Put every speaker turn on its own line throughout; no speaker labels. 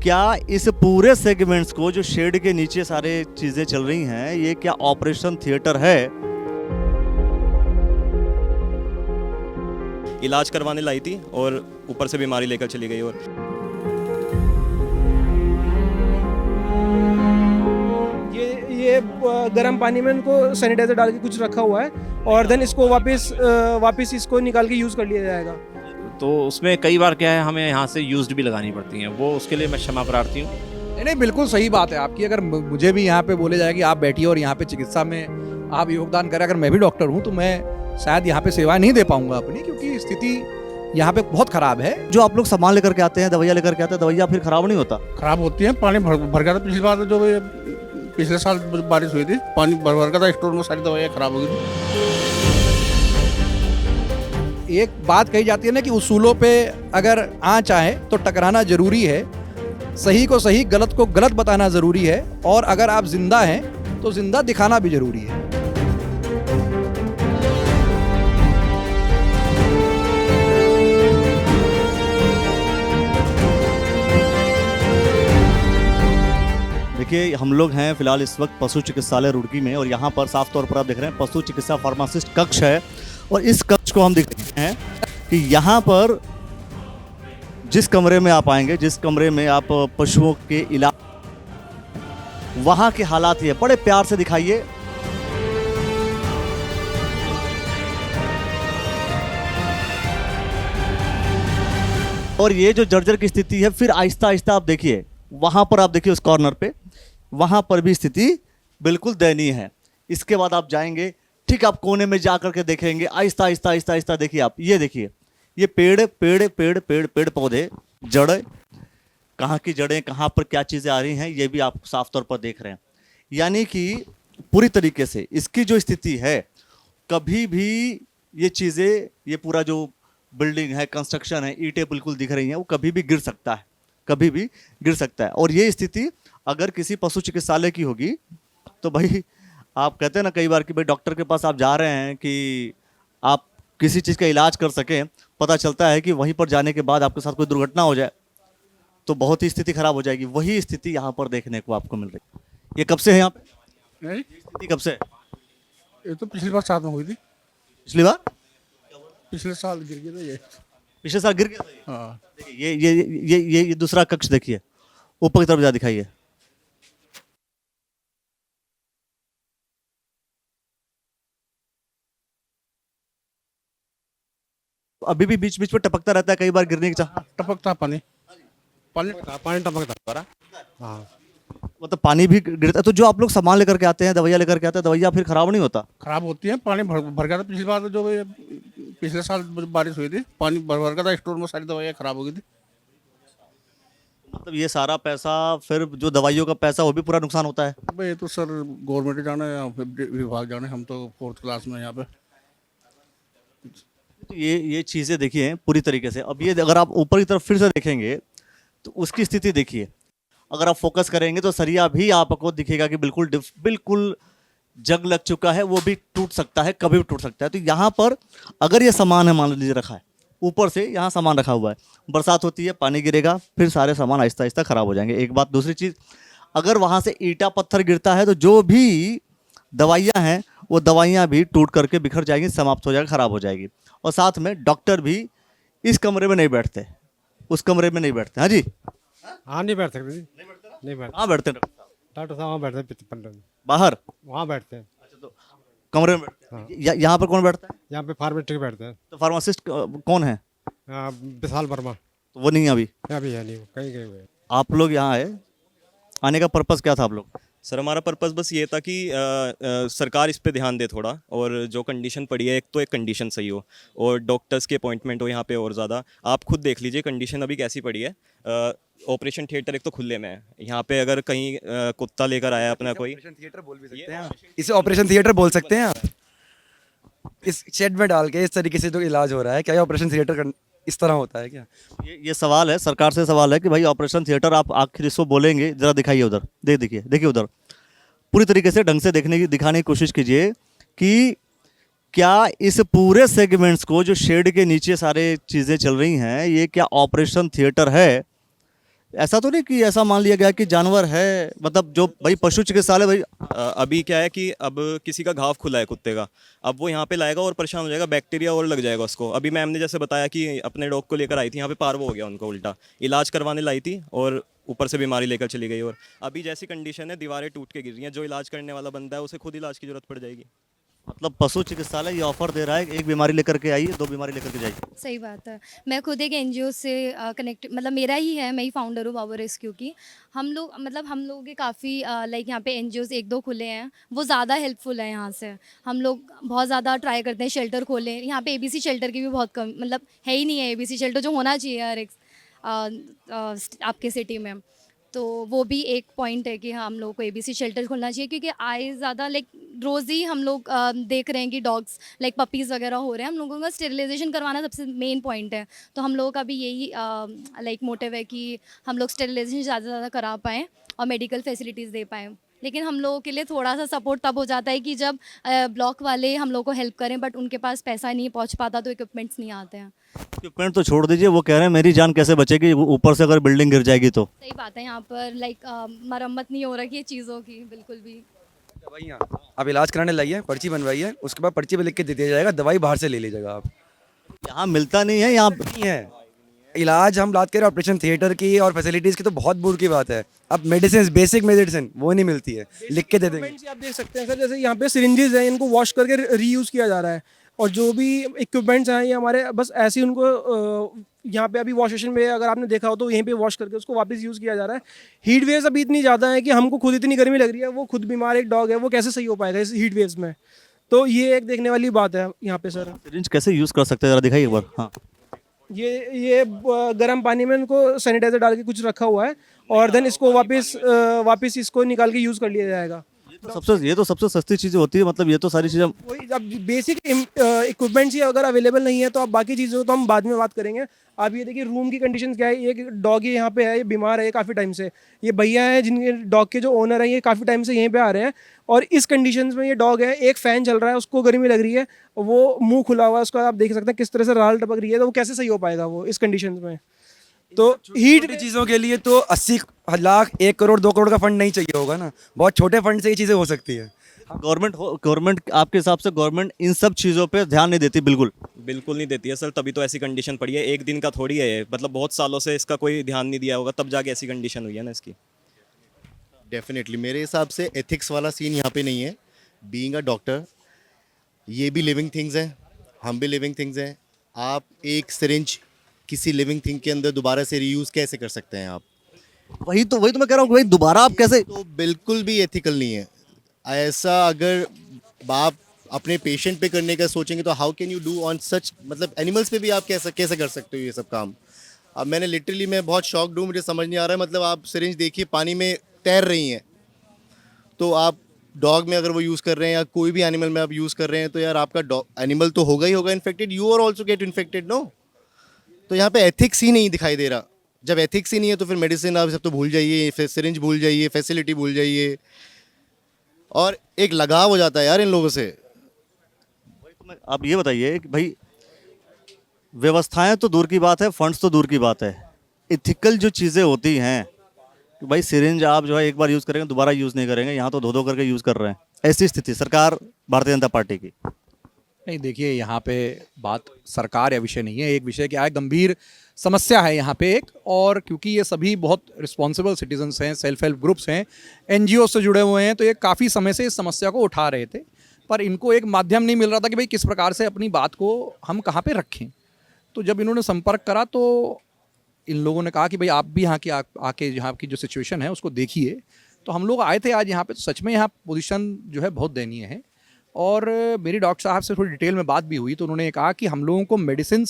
क्या इस पूरे सेगमेंट्स को जो शेड के नीचे सारे चीजें चल रही हैं, ये क्या ऑपरेशन थिएटर है?
इलाज करवाने लाई थी और ऊपर से बीमारी लेकर चली गई। और
ये गर्म पानी में इनको सैनिटाइजर डाल के कुछ रखा हुआ है और देन इसको वापस इसको निकाल के यूज़ कर लिया जाएगा।
तो उसमें कई बार क्या है, हमें यहाँ से यूज्ड भी लगानी पड़ती हैं, वो उसके लिए मैं क्षमा प्रार्थी हूँ।
नहीं, बिल्कुल सही बात है आपकी। अगर मुझे भी यहाँ पे बोले जाए कि आप बैठिए और यहाँ पे चिकित्सा में आप योगदान करें, अगर मैं भी डॉक्टर हूँ तो मैं शायद यहाँ पे सेवाएं नहीं दे पाऊंगा अपनी, क्योंकि स्थिति यहाँ पे बहुत खराब है।
जो आप लोग सामान लेकर के आते हैं, दवाइयाँ लेकर के आते हैं, दवाइयाँ फिर खराब नहीं होता?
खराब होती है, पानी भर गया था। पिछली बार जो पिछले साल बारिश हुई थी, पानी भर गया था स्टोर में, सारी दवाइयाँ खराब हो गई थी।
एक बात कही जाती है ना कि उसूलों पे अगर आँच आए तो टकराना जरूरी है, सही को सही, गलत को गलत बताना जरूरी है, और अगर आप जिंदा हैं तो जिंदा दिखाना भी जरूरी है।
देखिए, हम लोग हैं फिलहाल इस वक्त पशु चिकित्सालय रुड़की में, और यहाँ पर साफ तौर पर आप देख रहे हैं पशु चिकित्सा फार्मासिस्ट कक्ष है। और इस कक्ष को हम देख रहे हैं कि यहाँ पर जिस कमरे में आप आएंगे, जिस कमरे में आप पशुओं के इलाज, वहाँ के हालात ये बड़े प्यार से दिखाइए। और ये जो जर्जर की स्थिति है, फिर आहिस्ता आहिस्ता आप देखिए, वहाँ पर आप देखिए उस कॉर्नर पे, वहाँ पर भी स्थिति बिल्कुल दयनीय है। इसके बाद आप जाएंगे, ठीक आप कोने में जा करके देखेंगे, आहिस्ता आहिस्ता आहिस्ता आहिस्ता देखिए आप, ये देखिए, ये पेड़ पेड़ पेड़ पेड़ पेड़ पौधे, जड़ें, कहाँ की जड़ें, कहाँ पर क्या चीज़ें आ रही हैं, ये भी आप साफ तौर पर देख रहे हैं। यानी कि पूरी तरीके से इसकी जो स्थिति है, कभी भी ये चीज़ें, ये पूरा जो बिल्डिंग है, कंस्ट्रक्शन है, ईंटें बिल्कुल दिख रही हैं, वो कभी भी गिर सकता है, कभी भी गिर सकता है। और ये स्थिति अगर किसी पशु चिकित्सालय की होगी तो भाई, आप कहते हैं ना कई बार कि भाई डॉक्टर के पास आप जा रहे हैं कि आप किसी चीज़ का इलाज कर सकें, पता चलता है कि वहीं पर जाने के बाद आपके साथ कोई दुर्घटना हो जाए तो बहुत ही स्थिति खराब हो जाएगी। वही स्थिति यहाँ पर देखने को आपको मिल रही है। ये कब से है यहाँ पे?
नहीं,
स्थिति कब से है?
ये तो पिछली बार साथ में हुई थी।
पिछली बार?
पिछले साल गिर गया था ये।
पिछले साल गिर गया था ये?
हाँ,
देखिए, ये दूसरा कक्ष देखिए, ऊपर की तरफ जा दिखाइए। अभी भी बीच बीच में टपकता रहता है, कई बार गिरने की चाह।
टपकता पानी
टपकता।
हाँ,
मतलब पानी भी गिरता है। तो जो आप लोग सामान लेकर के आते हैं, दवाइयाँ लेकर के आते हैं, दवाइयाँ फिर खराब नहीं होता?
खराब होती है, पानी भर गया था। पिछली बार जो पिछले साल बारिश हुई थी, पानी भर गया था स्टोर में, सारी दवाइयाँ खराब हो गई थी।
मतलब ये सारा पैसा, फिर जो दवाइयों का पैसा, वो भी पूरा नुकसान होता है।
भाई ये तो सर गवर्नमेंट जाने या फिर विभाग जाने, हम तो 4th क्लास में यहाँ पे।
तो ये चीज़ें देखिए पूरी तरीके से। अब ये अगर आप ऊपर की तरफ फिर से देखेंगे तो उसकी स्थिति देखिए, अगर आप फोकस करेंगे तो सरिया भी आपको दिखेगा कि बिल्कुल जंग लग चुका है, वो भी टूट सकता है, कभी भी टूट सकता है। तो यहाँ पर अगर ये सामान है, मान लीजिए रखा है ऊपर से, यहाँ सामान रखा हुआ है, बरसात होती है, पानी गिरेगा, फिर सारे सामान आहिस्ता आहिस्ता खराब हो जाएंगे। एक बात। दूसरी चीज़, अगर वहाँ से ईंटा पत्थर गिरता है तो जो भी दवाइयाँ हैं वो दवाइयाँ भी टूट करके बिखर जाएंगी, समाप्त हो जाएगी, खराब हो जाएगी। और साथ में डॉक्टर भी इस कमरे में नहीं बैठते, उस कमरे में नहीं बैठते। हाँ जी,
हाँ नहीं बैठ सकते जी, नहीं बैठ।
कहाँ बैठते हैं
डॉक्टर साहब वहाँ बैठते हैं, पंडित
बाहर?
वहाँ बैठते हैं।
अच्छा, तो कमरे में बैठते हैं। यहाँ पर कौन बैठता है?
यहाँ पे फार्मेटिक बैठते हैं।
तो फार्मासिस्ट कौन है?
विशाल वर्मा।
तो वो नहीं है अभी?
अभी है नहीं, कहीं गए हुए हैं।
आप लोग यहाँ आए, आने का पर्पस क्या था आप लोग?
सर हमारा पर्पस बस ये था कि सरकार इस पे ध्यान दे थोड़ा, और जो कंडीशन पड़ी है, एक तो एक कंडीशन सही हो और डॉक्टर्स की अपॉइंटमेंट हो यहाँ पे। और ज़्यादा आप खुद देख लीजिए कंडीशन अभी कैसी पड़ी है। ऑपरेशन थिएटर एक तो खुले में है, यहाँ पे अगर कहीं कुत्ता लेकर आया अपना कोई,
ऑपरेशन थिएटर बोल भी सकते हैं, इसे ऑपरेशन थिएटर बोल सकते हैं। इस शेड में डाल के इस तरीके से जो इलाज हो रहा है, क्या ये ऑपरेशन थिएटर इस तरह होता है क्या?
ये सवाल है, सरकार से सवाल है कि भाई ऑपरेशन थिएटर आप आखिर इसको बोलेंगे, जरा दिखाइए उधर, देखिए उधर, पूरी तरीके से ढंग से दिखाने की कोशिश कीजिए कि क्या इस पूरे सेगमेंट्स को जो शेड के नीचे सारे चीज़ें चल रही हैं, ये क्या ऑपरेशन थिएटर है? ऐसा तो नहीं कि ऐसा मान लिया गया कि जानवर है, मतलब जो भाई पशु चिकित्सालय भाई
अभी क्या है कि अब किसी का घाव खुला है कुत्ते का, अब वो यहाँ पे लाएगा और परेशान हो जाएगा, बैक्टीरिया और लग जाएगा उसको। अभी मैम ने जैसे बताया कि अपने डॉग को लेकर आई थी, यहाँ पे पार्वो हो गया उनको उल्टा, इलाज करवाने लाई थी और ऊपर से बीमारी लेकर चली गई। और अभी जैसी कंडीशन है, दीवारें टूट के गिर रही हैं, जो इलाज करने वाला बंदा है उसे खुद इलाज की जरूरत पड़ जाएगी।
मतलब पशु चिकित्सालय ये ऑफर दे रहा है, एक बीमारी लेकर के आइए, 2 बीमारी लेकर के जाइए।
सही बात है। मैं खुद एक एनजीओ से कनेक्ट, मतलब मेरा ही है, मैं ही फाउंडर हूँ बाबर रेस्क्यू की। हम लोग मतलब हम लोगों के काफ़ी लाइक यहाँ पे एनजीओज 1-2 खुले हैं, वो ज़्यादा हेल्पफुल है यहाँ से। हम लोग बहुत ज़्यादा ट्राई करते हैं शेल्टर खोलें। यहाँ पे एबीसी शेल्टर की भी बहुत कम, मतलब है ही नहीं है एबीसी शेल्टर जो होना चाहिए हर एक आपके सिटी में। तो वो भी एक पॉइंट है कि हम लोग को एबीसी शेल्टर खोलना चाहिए, क्योंकि आए ज़्यादा लाइक रोज़ ही हम लोग देख रहे हैं कि डॉग्स लाइक पपीज़ वगैरह हो रहे हैं। हम लोगों का स्टेरिलाइजेशन करवाना सबसे मेन पॉइंट है। तो हम लोगों का भी यही लाइक मोटिव है कि हम लोग स्टेरिलाइजेशन ज़्यादा से ज़्यादा करा पाएँ और मेडिकल फैसिलिटीज़ दे पाएँ। लेकिन हम लोगों के लिए थोड़ा सा सपोर्ट तब हो जाता है कि जब ब्लॉक वाले हम लोग को हेल्प करें, बट उनके पास पैसा नहीं पहुंच पाता, तो इक्विपमेंट्स नहीं आते हैं।
इक्विपमेंट तो छोड़ दीजिए, वो कह रहे हैं मेरी जान कैसे बचेगी ऊपर से अगर बिल्डिंग गिर जाएगी तो।
सही बात है, यहाँ पर लाइक मरम्मत नहीं हो रही है चीज़ों की बिल्कुल भी।
दवाइयाँ आप इलाज कराने लाइए, पर्ची बनवाइए, उसके बाद पर्ची पे लिख के दे दिया जाएगा, दवाई बाहर से ले लीजिएगा आप।
यहाँ मिलता नहीं है, यहाँ
नहीं है इलाज। हम बात करें ऑपरेशन थिएटर की और फैसिलिटीज़ की तो बहुत दूर की बात है। अब मेडिसिन, बेसिक मेडिसिन वो नहीं मिलती है, लिख के दे देंगे।
Equipments आप देख सकते हैं सर, जैसे यहाँ पे सिरिंजेस हैं, इनको वॉश करके रीयूज़ किया जा रहा है। और जो भी इक्विपमेंट्स हैं ये हमारे बस ऐसे ही उनको यहाँ पे अभी वॉश स्टेशन पे अगर आपने देखा हो तो यहीं पे वॉश करके उसको वापस यूज़ किया जा रहा है। हीट वेव्स अभी इतनी ज़्यादा है कि हमको खुद इतनी गर्मी लग रही है, वो खुद बीमार एक डॉग है, वो कैसे सही हो पाएगा इस हीट वेव्स में। तो ये एक देखने वाली बात है यहाँ पे सर।
सिरिंज कैसे यूज़ कर सकते हैं, ज़रा दिखाइए एक बार। हाँ,
ये गर्म पानी में उनको सैनिटाइजर डाल के कुछ रखा हुआ है और देन इसको वापस इसको निकाल के यूज़ कर लिया जाएगा।
ये तो सबसे सस्ती चीज़ें होती है, मतलब ये तो सारी चीज़ें।
वही, अब बेसिक इक्विपमेंट्स ही अगर अवेलेबल नहीं है तो आप बाकी चीज़ों तो हम बाद में बात करेंगे। आप ये देखिए रूम की कंडीशंस क्या है। ये डॉग ये यहाँ पे है, ये बीमार है काफ़ी टाइम से। ये भैया हैं जिनके डॉग के जो ओनर हैं, ये काफ़ी टाइम से यहीं पे आ रहे हैं और इस कंडीशंस में ये डॉग है, एक फ़ैन चल रहा है, उसको गर्मी लग रही है, वो मुंह खुला हुआ है, उसका आप देख सकते हैं किस तरह से राल टपक रही है। तो वो कैसे सही हो पाएगा वो इस कंडीशन में। तो हीट
चीज़ों के लिए तो 80 लाख 1 करोड़ 2 करोड़ का फंड नहीं चाहिए होगा ना, बहुत छोटे फंड से ये चीज़ें हो सकती है।
गवर्नमेंट आपके हिसाब से गवर्नमेंट इन सब चीज़ों पे ध्यान नहीं देती? बिल्कुल
बिल्कुल नहीं देती है सर, तभी तो ऐसी कंडीशन पड़ी है। एक दिन का थोड़ी है ये, मतलब बहुत सालों से इसका कोई ध्यान नहीं दिया होगा, तब जाके ऐसी कंडीशन हुई है ना इसकी।
डेफिनेटली मेरे हिसाब से एथिक्स वाला सीन यहाँ पे नहीं है। बीइंग अ डॉक्टर, ये भी लिविंग थिंग्स हैं, हम भी लिविंग थिंग्स हैं। आप एक सिरिंज किसी लिविंग थिंग के अंदर दोबारा से रीयूज़ कैसे कर सकते हैं आप?
वही तो मैं कह रहा हूँ भाई, दोबारा आप कैसे?
तो बिल्कुल भी एथिकल नहीं है ऐसा। अगर आप अपने पेशेंट पे करने का सोचेंगे तो how can you do on such, मतलब एनिमल्स पे भी आप कैसे कर सकते हो ये सब काम? अब मैंने लिटरली, मैं बहुत शॉक्ड हूँ, मुझे समझ नहीं आ रहा है। मतलब आप सिरिंज देखिए पानी में तैर रही हैं, तो आप डॉग में अगर वो यूज़ कर रहे हैं या कोई भी एनिमल में आप यूज़ कर रहे हैं तो यार आपका एनिमल तो होगा ही होगा infected, you are also get infected no. तो यहाँ पे एथिक्स ही नहीं दिखाई दे रहा। जब एथिक्स ही नहीं है तो फिर मेडिसिन आप सब तो भूल जाइए, फिर सिरिंज भूल जाइए, फैसिलिटी भूल जाइए, और एक लगाव हो जाता है यार इन लोगों से।
आप ये बताइए कि भाई व्यवस्थाएं तो दूर की बात है, फंड्स तो दूर की बात है, इथिकल जो चीज़ें होती हैं कि भाई सिरिंज आप जो है एक बार यूज़ करेंगे दोबारा यूज़ नहीं करेंगे, यहाँ तो धो करके यूज़ कर रहे हैं। ऐसी स्थिति सरकार भारतीय जनता पार्टी की।
नहीं देखिए, यहाँ पे बात सरकार या विषय नहीं है, एक विषय क्या है, गंभीर समस्या है यहाँ पे एक। और क्योंकि ये सभी बहुत रिस्पॉन्सिबल सिटीजन्स हैं, सेल्फ हेल्प ग्रुप्स हैं, एनजीओ से जुड़े हुए हैं, तो ये काफ़ी समय से इस समस्या को उठा रहे थे, पर इनको एक माध्यम नहीं मिल रहा था कि भाई किस प्रकार से अपनी बात को हम कहाँ पे रखें। तो जब इन्होंने संपर्क करा तो इन लोगों ने कहा कि भाई आप भी यहाँ की आके यहाँ की जो सिचुएशन है उसको देखिए। तो हम लोग आए थे आज यहाँ पे, तो सच में यहाँ पोजीशन जो है बहुत दयनीय है। और मेरी डॉक्टर साहब से थोड़ी डिटेल में बात भी हुई तो उन्होंने कहा कि हम लोगों को मेडिसिन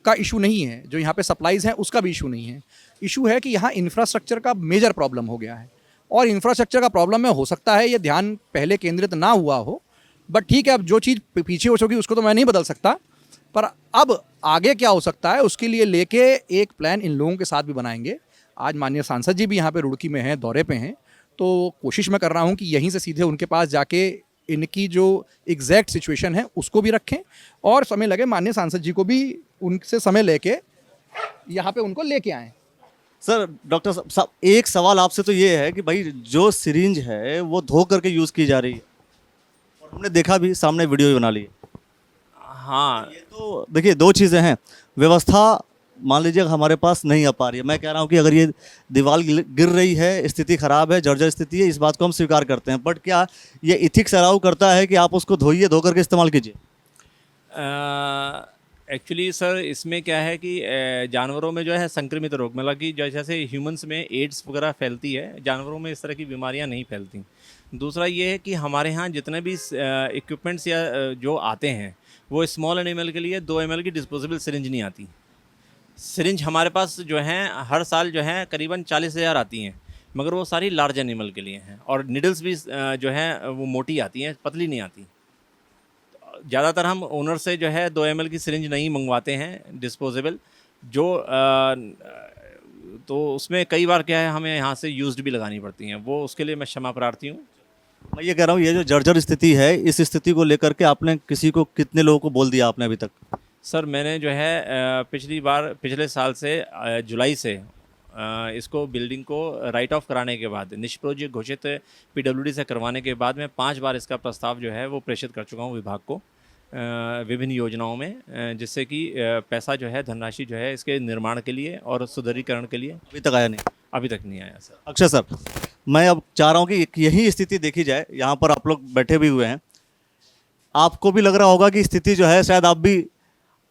का इशू नहीं है, जो यहाँ पे सप्लाईज़ हैं उसका भी इशू नहीं है। इशू है कि यहाँ इंफ्रास्ट्रक्चर का मेजर प्रॉब्लम हो गया है, और इंफ्रास्ट्रक्चर का प्रॉब्लम में हो सकता है ये ध्यान पहले केंद्रित ना हुआ हो, बट ठीक है, अब जो चीज़ पीछे हो चुकी उसको तो मैं नहीं बदल सकता, पर अब आगे क्या हो सकता है उसके लिए लेके एक प्लान इन लोगों के साथ भी बनाएंगे। आज माननीय सांसद जी भी यहाँ पे रुड़की में हैं, दौरे पे हैं, तो कोशिश मैं कर रहा हूँ कि यहीं से सीधे उनके पास जाके इनकी जो एग्जैक्ट सिचुएशन है उसको भी रखें, और समय लगे माननीय सांसद जी को भी उनसे समय लेके यहाँ पे उनको लेके आएँ।
सर डॉक्टर साहब एक सवाल आपसे तो ये है कि भाई जो सिरिंज है वो धो करके यूज़ की जा रही है और हमने देखा भी, सामने वीडियो भी बना ली है।
हाँ,
ये तो देखिए दो चीज़ें हैं, व्यवस्था मान लीजिए हमारे पास नहीं आ पा रही है। मैं कह रहा हूँ कि अगर ये दीवार गिर रही है, स्थिति खराब है, जर्जर स्थिति है, इस बात को हम स्वीकार करते हैं, बट क्या ये इथिक्स अलाउ करता है कि आप उसको धोइए, धो करके इस्तेमाल कीजिए?
एक्चुअली सर इसमें क्या है कि जानवरों में जो है संक्रमित रोग, मतलब कि जैसे ह्यूमंस में एड्स वगैरह फैलती है, जानवरों में इस तरह की बीमारियां नहीं फैलती। दूसरा ये है कि हमारे यहाँ जितने भी इक्विपमेंट्स या जो आते हैं वो स्मॉल एनिमल के लिए 2 ml की डिस्पोजेबल सिरिंज नहीं आती। सिरिंज हमारे पास जो हैं हर साल जो है करीबन 40,000 आती हैं, मगर वो सारी लार्ज एनिमल के लिए हैं। और निडल्स भी जो हैं वो मोटी आती हैं, पतली नहीं आती। ज़्यादातर हम ओनर से जो है 2 ml की सिरिंज नहीं मंगवाते हैं डिस्पोजेबल, जो तो उसमें कई बार क्या है हमें यहाँ से यूज्ड भी लगानी पड़ती हैं, वो उसके लिए मैं क्षमा प्रार्थी हूँ।
मैं ये कह रहा हूँ ये जो जर्जर स्थिति है, इस स्थिति को लेकर के आपने किसी को, कितने लोगों को बोल दिया आपने अभी तक?
सर मैंने जो है पिछले साल से जुलाई से इसको बिल्डिंग को राइट ऑफ कराने के बाद, निष्प्रयोज्य घोषित पीडब्ल्यूडी से करवाने के बाद मैं 5 बार इसका प्रस्ताव जो है वो प्रेषित कर चुका हूँ विभाग को विभिन्न योजनाओं में, जिससे कि पैसा जो है, धनराशि जो है इसके निर्माण के लिए और सुदृढ़ीकरण के लिए
अभी तक आया नहीं?
अभी तक नहीं आया सर।
अक्षय सर, मैं अब चाह रहा हूँ कि यही स्थिति देखी जाए। यहाँ पर आप लोग बैठे भी हुए हैं, आपको भी लग रहा होगा कि स्थिति जो है, शायद आप भी,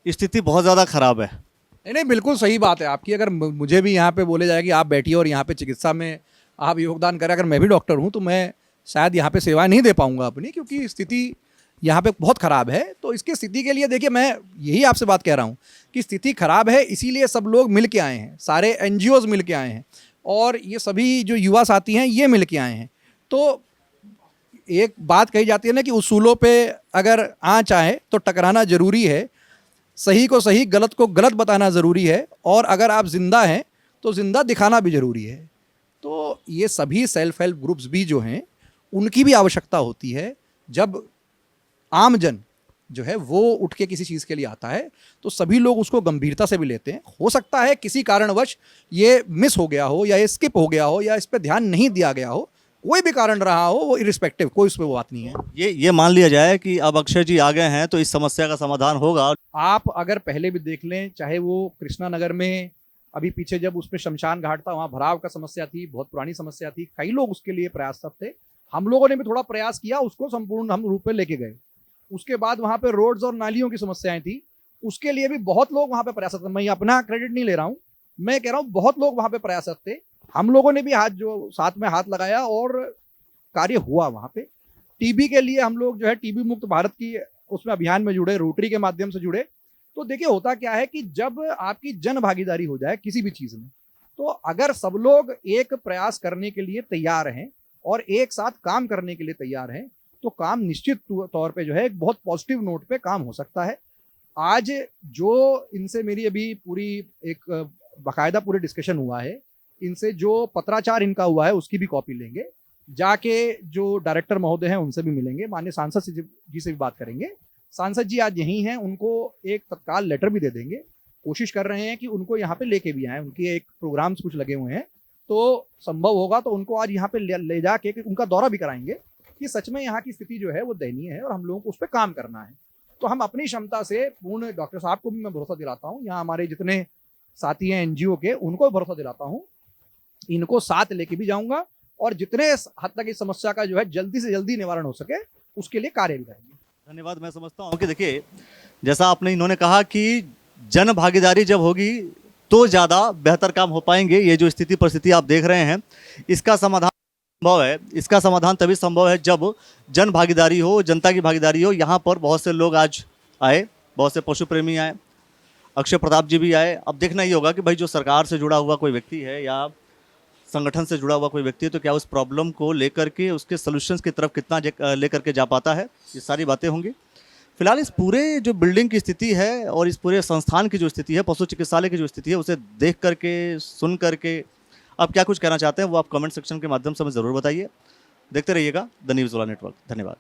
स्थिति बहुत ज़्यादा खराब है।
नहीं, बिल्कुल सही बात है आपकी। अगर मुझे भी यहाँ पे बोले जाए कि आप बैठिए और यहाँ पे चिकित्सा में आप योगदान करें, अगर मैं भी डॉक्टर हूँ तो मैं शायद यहाँ पे सेवाएं नहीं दे पाऊँगा अपनी, क्योंकि स्थिति यहाँ पे बहुत ख़राब है। तो इसकी स्थिति के लिए देखिए, मैं यही आपसे बात कह रहा हूँ कि स्थिति खराब है, इसीलिए सब लोग मिल के आए हैं, सारे NGOs मिल के आए हैं और ये सभी जो युवा साथी हैं ये मिल के आए हैं। तो एक बात कही जाती है ना कि उसूलों पे अगर आँच आए तो टकराना ज़रूरी है, सही को सही, गलत को गलत बताना ज़रूरी है, और अगर आप ज़िंदा हैं तो ज़िंदा दिखाना भी ज़रूरी है। तो ये सभी सेल्फ हेल्प ग्रुप्स भी जो हैं उनकी भी आवश्यकता होती है। जब आमजन जो है वो उठ के किसी चीज़ के लिए आता है तो सभी लोग उसको गंभीरता से भी लेते हैं। हो सकता है किसी कारणवश ये मिस हो गया हो या ये स्किप हो गया हो या इस पर ध्यान नहीं दिया गया हो, कोई भी कारण रहा हो, वो इरिस्पेक्टिव, कोई उस पर बात नहीं है।
ये मान लिया जाए कि अब अक्षय जी आ गए हैं तो इस समस्या का समाधान होगा।
आप अगर पहले भी देख लें, चाहे वो कृष्णा नगर में अभी पीछे जब उस पर शमशान घाट था, वहाँ भराव का समस्या थी, बहुत पुरानी समस्या थी, कई लोग उसके लिए प्रयासरत थे। हम लोगों ने भी थोड़ा प्रयास किया, उसको संपूर्ण हम रूप में लेके गए। उसके बाद वहाँ पे रोड्स और नालियों की समस्याएं थी, उसके लिए भी बहुत लोग वहाँ पे प्रयासरत थे। मैं अपना क्रेडिट नहीं ले रहा हूँ, मैं कह रहा हूँ बहुत लोग वहाँ पे प्रयासरत थे। हम लोगों ने भी साथ में हाथ लगाया और कार्य हुआ वहाँ पे। टीबी के लिए हम लोग जो है टीबी मुक्त भारत की उसमें अभियान में जुड़े, रोटरी के माध्यम से जुड़े। तो देखिए होता क्या है कि जब आपकी जन भागीदारी हो जाए किसी भी चीज़ में, तो अगर सब लोग एक प्रयास करने के लिए तैयार हैं और एक साथ काम करने के लिए तैयार हैं, तो काम निश्चित तौर पे जो है एक बहुत पॉजिटिव नोट पे काम हो सकता है। आज जो इनसे मेरी अभी पूरी एक बाकायदा पूरी डिस्कशन हुआ है, इनसे जो पत्राचार इनका हुआ है उसकी भी कॉपी लेंगे, जाके जो डायरेक्टर महोदय हैं उनसे भी मिलेंगे, माननीय सांसद जी से भी बात करेंगे। सांसद जी आज यहीं हैं, उनको एक तत्काल लेटर भी दे देंगे। कोशिश कर रहे हैं कि उनको यहाँ पे लेके भी आए, उनके एक प्रोग्राम्स कुछ लगे हुए हैं, तो संभव होगा तो उनको आज यहाँ पे ले जाके उनका दौरा भी कराएंगे कि सच में यहाँ की स्थिति जो है वो दयनीय है और हम लोगों को उस पर काम करना है। तो हम अपनी क्षमता से पूर्ण, डॉक्टर साहब को भी मैं भरोसा दिलाता हूँ, यहाँ हमारे जितने साथी हैं NGO के, उनको भरोसा दिलाता हूँ, इनको साथ लेके भी जाऊँगा और जितने हद तक इस समस्या का जो है जल्दी से जल्दी निवारण हो सके उसके लिए कार्य भी करेंगे।
धन्यवाद। मैं समझता हूँ कि देखिए, जैसा आपने इन्होंने कहा कि जन भागीदारी जब होगी तो ज़्यादा बेहतर काम हो पाएंगे। ये जो स्थिति परिस्थिति आप देख रहे हैं, इसका समाधान संभव है, इसका समाधान तभी संभव है जब जन भागीदारी हो, जनता की भागीदारी हो। यहाँ पर बहुत से लोग आज आए, बहुत से पशु प्रेमी आए, अक्षय प्रताप जी भी आए। अब देखना ही होगा कि भाई जो सरकार से जुड़ा हुआ कोई व्यक्ति है या संगठन से जुड़ा हुआ कोई व्यक्ति है तो क्या उस प्रॉब्लम को लेकर के उसके सॉल्यूशंस की तरफ कितना लेकर के जा पाता है, ये सारी बातें होंगी। फिलहाल इस पूरे जो बिल्डिंग की स्थिति है और इस पूरे संस्थान की जो स्थिति है, पशु चिकित्सालय की जो स्थिति है, उसे देख करके, सुन करके आप क्या कुछ कहना चाहते हैं वो आप कमेंट सेक्शन के माध्यम से हमें ज़रूर बताइए। देखते रहिएगा द न्यूज़ वाला नेटवर्क। धन्यवाद।